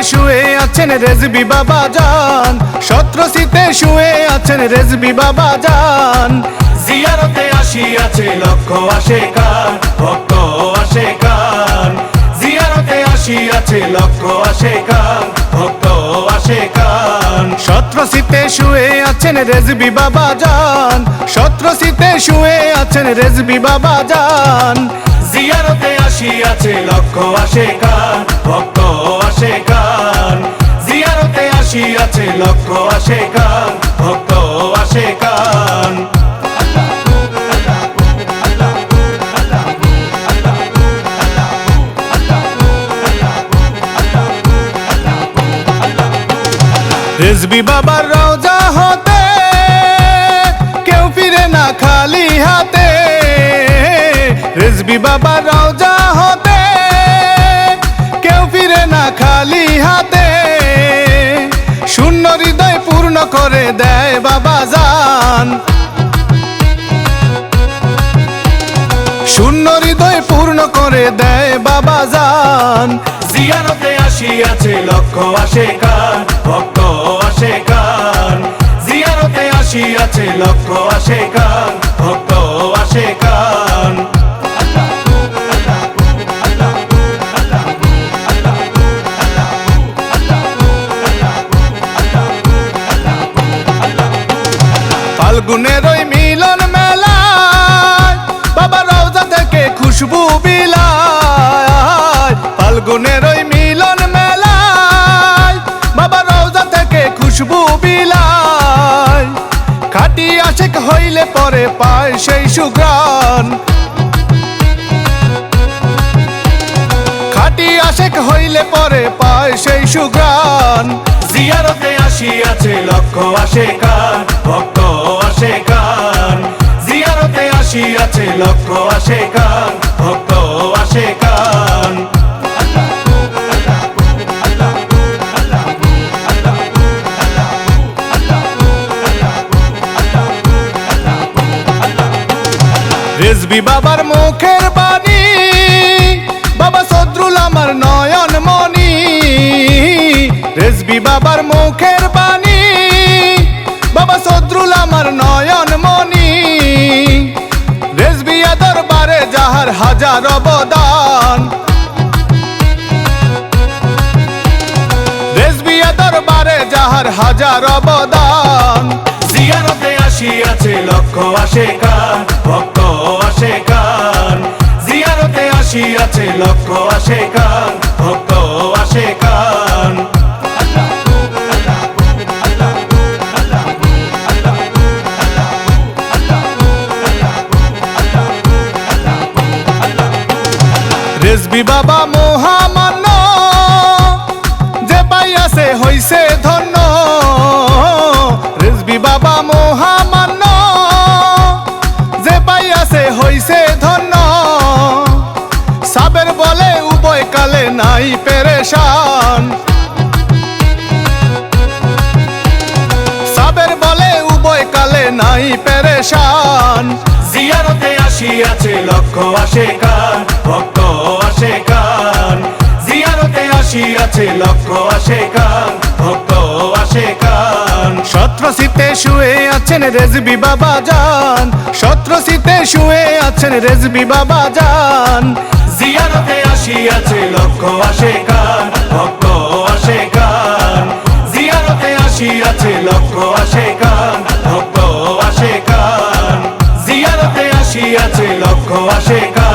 শুয়ে আছেন রেজবি বাবা জান, সত্রসিতে শুয়ে আছেন রেজবি বাবা জান। জিয়ারতে আসিয়াছে লক্ষ আশেকান, ভক্ত আশেকান। জিয়ারতে আসিয়াছে লক্ষ আশেকান, ভক্ত আশেকান। সত্রসিতে শুয়ে আছেন রেজবি বাবা জান, সত্রসিতে শুয়ে আছেন রেজবি বাবা জান। জিয়ারতে আসিয়াছে লক্ষ আশেকান, ভক্ত আশেকান। জিয়ারতে আসিয়াছে লক্ষ আশেকান, ভক্ত আশেকান। রেজবি বাবার রওজা হতে কেউ ফিরে না খালি হাতে, রেজবি বাবার রওজা হতে কেউ ফিরে না খালি হাতে। শূন্য হৃদয় পূর্ণ করে দেয় বাবা জান, শূন্য হৃদয় পূর্ণ করে দেয় বাবা জান। জিয়ারতে আসিয়াছে লক্ষ আশেকান, ভক্ত আশেকান। জিয়ারতে আসিয়াছে লক্ষ আশেকান, ভক্ত আশেকান। ফাল্গুনের ওই মিলন মেলায় বাবা রওজা থেকে খুশবু বিলায়, ফাল্গুনের ওই মিলন মেলায় বাবা রওজা থেকে খুশবু বিলায়। খাঁটি আশেক হইলে পরে পায় সেই সুঘ্রাণ, খাঁটি আশেক হইলে পরে পায় সেই সুঘ্রাণ। জিয়ারতে আসিয়াছে লক্ষ আশেকান, ভক্ত আশেকান। জিয়ারতে আসিয়াছে লক্ষ আশেকান, ভক্ত আশেকান। রেজবি বাবার মুখের বাণী বাবা সদরুল আমার নয়ন মনি, রেজবি বাবার মুখের বাণী বাবা সদরুল আমার নয়ন মনি। রেজবিয়া দরবারে যাহার হাজার অবদান, রেজবিয়া দরবারে যাহার হাজার অবদান। জিয়ারতে আসিয়াছে লক্ষ আশেকান, ভক্ত আশেকান। জিয়ারতে আসিয়াছে লক্ষ আশেকান, ভক্ত আশেকান। রেজবি বাবা মহামান্য যে পাইয়াছে হইছে ধন্য, রেজবি বাবা মহামান্য যে পাইয়াছে হইছে ধন্য। সাবের বলে উভয় কালে নাই পেরেশান, সাবের বলে উভয় কালে নাই পেরেশান। জিয়ারতে আসিয়াছে লক্ষ আশেকান, ভক্ত আশেকান। জিয়ারতে আসিয়াছে লক্ষ আশেকান, ভক্ত আশেকান। সত্রসিতে শুয়ে আছেন রেজবি বাবা জান, সত্রসিতে শুয়ে আছেন রেজবি বাবা জান। জিয়ারতে আসিয়াছে লক্ষ আশেকান, ভক্ত আশেকান। জিয়ারতে আসিয়াছে লক্ষ আশেকান, ভক্ত আশেকান। জিয়ারতে আসিয়াছে লক্ষ আশেকান।